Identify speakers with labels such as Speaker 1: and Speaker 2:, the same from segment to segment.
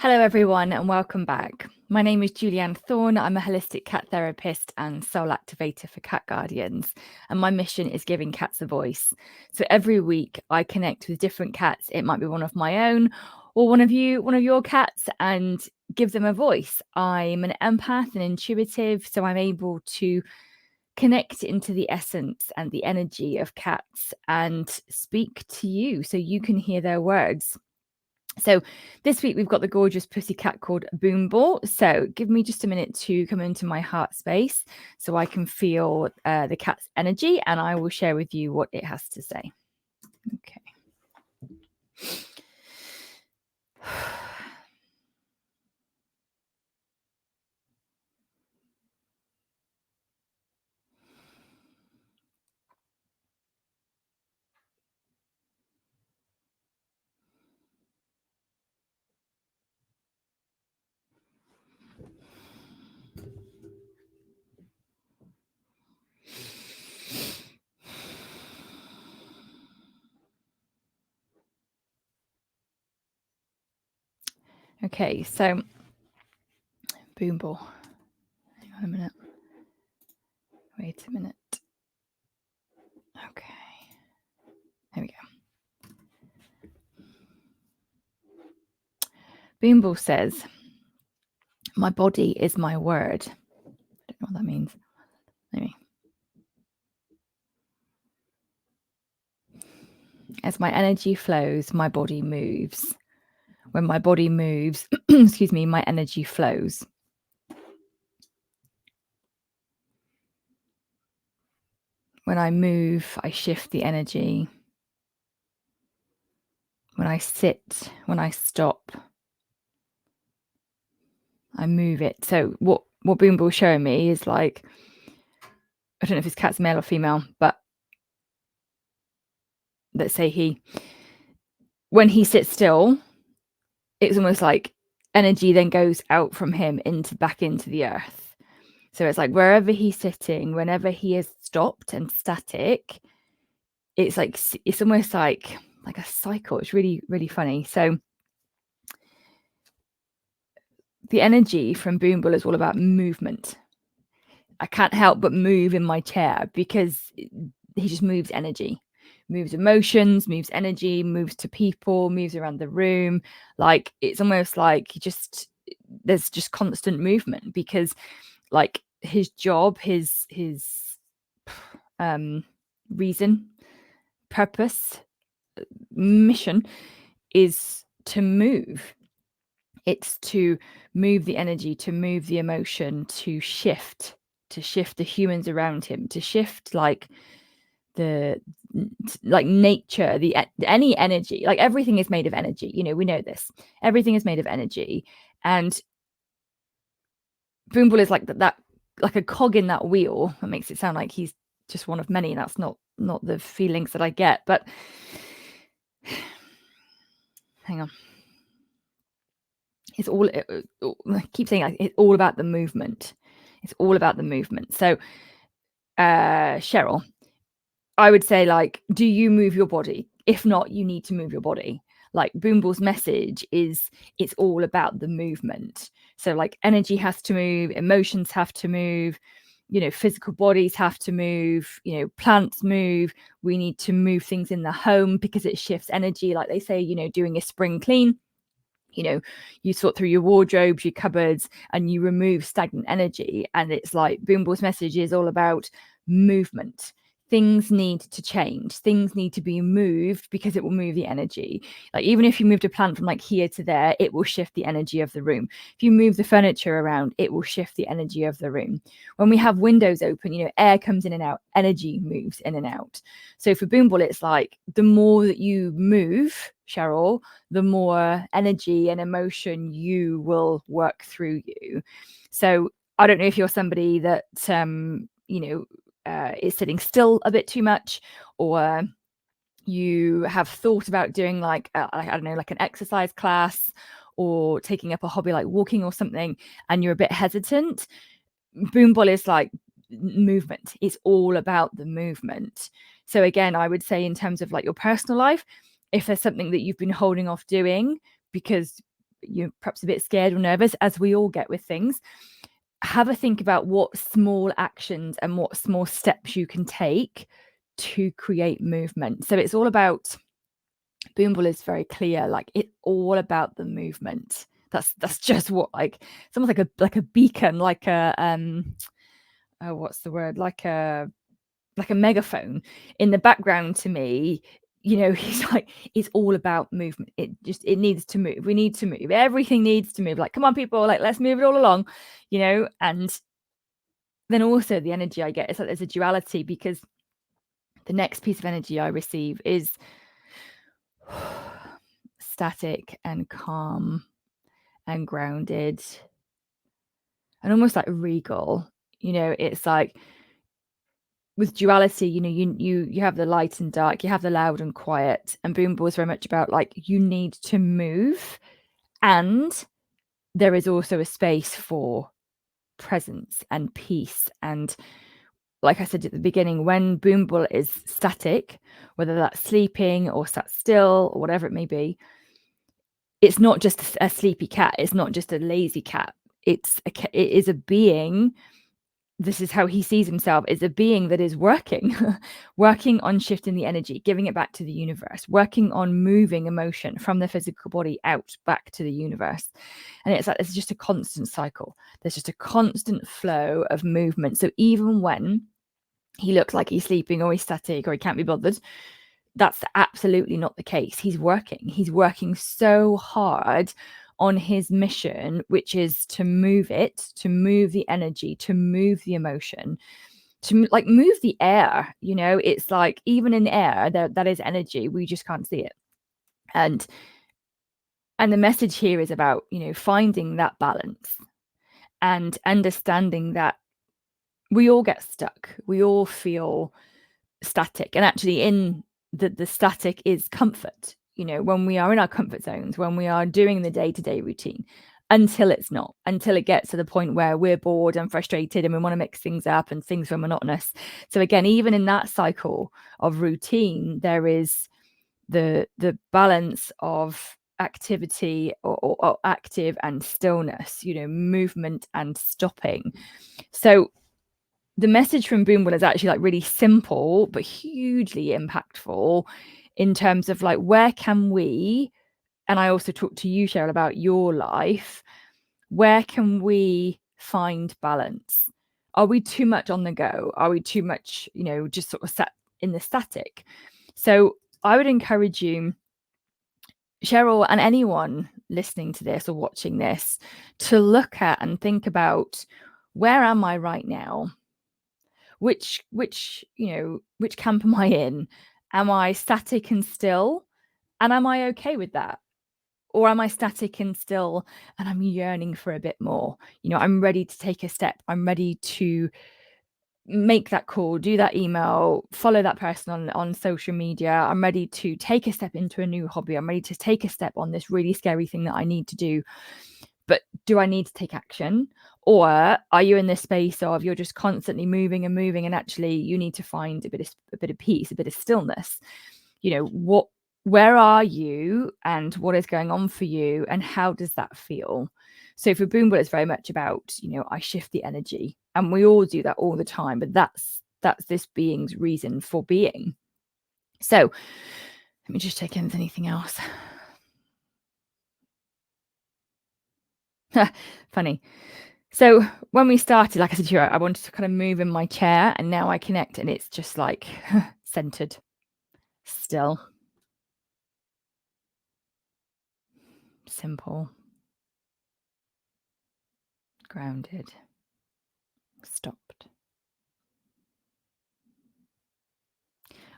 Speaker 1: Hello, everyone, and welcome back. My name is Julianne Thorne. I'm a holistic cat therapist and soul activator for Cat Guardians, and my mission is giving cats a voice. So every week I connect with different cats. It might be one of my own or one of your cats, and give them a voice. I'm an empath and intuitive, so I'm able to connect into the essence and the energy of cats and speak to you so you can hear their words. So this week we've got the gorgeous pussy cat called Boumble. So give me just a minute to come into my heart space so I can feel the cat's energy, and I will share with you what it has to say. Okay. Okay, so Boomble. Hang on a minute. Wait a minute. Okay. There we go. Boomble says, "My body is my word." I don't know what that means. Maybe. As my energy flows, my body moves. When my body moves, excuse me, my energy flows. When I move, I shift the energy. When I sit, when I stop, I move it. So what Boomble's showing me is like, I don't know if his cat's male or female, but let's say when he sits still, it's almost like energy then goes out from him back into the earth. So it's like wherever he's sitting, whenever he is stopped and static, it's almost like a cycle. It's really, really funny. So the energy from Boomble is all about movement. I can't help but move in my chair because he just moves energy, moves emotions, moves energy, moves to people, moves around the room. Like it's almost like there's just constant movement because like his job, his reason, purpose, mission is to move. It's to move the energy, to move the emotion, to shift the humans around him, to shift like nature, any energy. Like everything is made of energy. We know this. Everything is made of energy, and Boomble is like that, like a cog in that wheel. That makes it sound like he's just one of many. That's not the feelings that I get. But hang on. It's all, I keep saying like, it's all about the movement. It's all about the movement. So, Cheryl, I would say, like, do you move your body? If not, you need to move your body. Like Boomble's message is it's all about the movement. So like energy has to move, emotions have to move, physical bodies have to move, plants move. We need to move things in the home because it shifts energy. Like they say, doing a spring clean, you sort through your wardrobes, your cupboards, and you remove stagnant energy. And it's like Boomble's message is all about movement. Things need to change. Things need to be moved because it will move the energy. Like even if you moved a plant from like here to there, it will shift the energy of the room. If you move the furniture around, it will shift the energy of the room. When we have windows open, air comes in and out, energy moves in and out. So for Boomble, it's like the more that you move, Cheryl, the more energy and emotion you will work through you. So I don't know if you're somebody that is sitting still a bit too much, or you have thought about doing like I don't know, like an exercise class or taking up a hobby like walking or something, and you're a bit hesitant. Boomble is like movement. It's all about the movement. So again, I would say in terms of like your personal life, if there's something that you've been holding off doing because you're perhaps a bit scared or nervous, as we all get with things, have a think about what small actions and what small steps you can take to create movement. So it's all about, Boomble is very clear, like it's all about the movement. That's just what, like, it's almost like a beacon, like a oh, what's the word, like a megaphone in the background to me. He's like, it's all about movement. It needs to move. We need to move. Everything needs to move. Like, come on, people, like, let's move it all along. And then also the energy I get is like there's a duality, because the next piece of energy I receive is static and calm and grounded and almost like regal. It's like, with duality, you have the light and dark, you have the loud and quiet, and Boomble is very much about, like, you need to move, and there is also a space for presence and peace. And like I said at the beginning, when Boomble is static, whether that's sleeping or sat still or whatever it may be, it's not just a sleepy cat, it's not just a lazy cat, it is a being. This is how he sees himself, as a being that is working on shifting the energy, giving it back to the universe, working on moving emotion from the physical body out back to the universe. And it's like, it's just a constant cycle. There's just a constant flow of movement. So even when he looks like he's sleeping or he's static or he can't be bothered, that's absolutely not the case. He's working so hard on his mission, which is to move the energy, to move the emotion, to like move the air. It's like, even in air, that is energy, we just can't see it. And the message here is about, finding that balance and understanding that we all get stuck, we all feel static, and actually in the static is comfort. When we are in our comfort zones, when we are doing the day-to-day routine, until it gets to the point where we're bored and frustrated and we want to mix things up and things are monotonous. So again, even in that cycle of routine, there is the balance of activity or active and stillness, movement and stopping. So the message from Boomble is actually like really simple but hugely impactful in terms of like, where can we, and I also talked to you, Cheryl, about your life, where can we find balance? Are we too much on the go? Are we too much, just sort of sat in the static? So I would encourage you, Cheryl, and anyone listening to this or watching this, to look at and think about, where am I right now? Which camp am I in? Am I static and still? And am I okay with that? Or am I static and still and I'm yearning for a bit more? I'm ready to take a step. I'm ready to make that call, do that email, follow that person on social media. I'm ready to take a step into a new hobby. I'm ready to take a step on this really scary thing that I need to do. But do I need to take action? Or are you in this space of, you're just constantly moving and actually you need to find a bit of peace, a bit of stillness? Where are you and what is going on for you and how does that feel? So for Boomble, it's very much about, I shift the energy, and we all do that all the time, but that's this being's reason for being. So let me just check in with anything else. Funny. So when we started, like I said to you, I wanted to kind of move in my chair, and now I connect and it's just like centered, still, simple, grounded, stopped.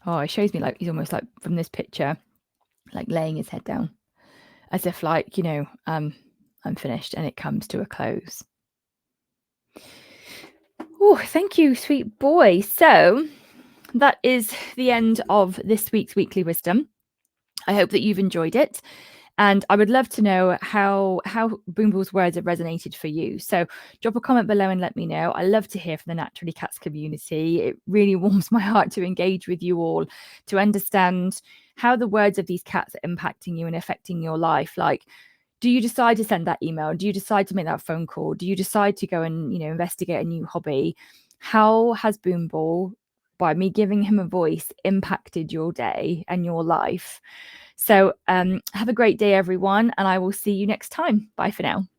Speaker 1: Oh, it shows me like he's almost like, from this picture, like laying his head down, as if like, I'm finished, and it comes to a close. Oh, thank you, sweet boy. So that is the end of this week's Weekly Wisdom. I hope that you've enjoyed it. And I would love to know how Boomble's words have resonated for you. So drop a comment below and let me know. I love to hear from the Naturally Cats community. It really warms my heart to engage with you all, to understand how the words of these cats are impacting you and affecting your life. Like, do you decide to send that email? Do you decide to make that phone call? Do you decide to go and, investigate a new hobby? How has Boomble, by me giving him a voice, impacted your day and your life? So have a great day, everyone, and I will see you next time. Bye for now.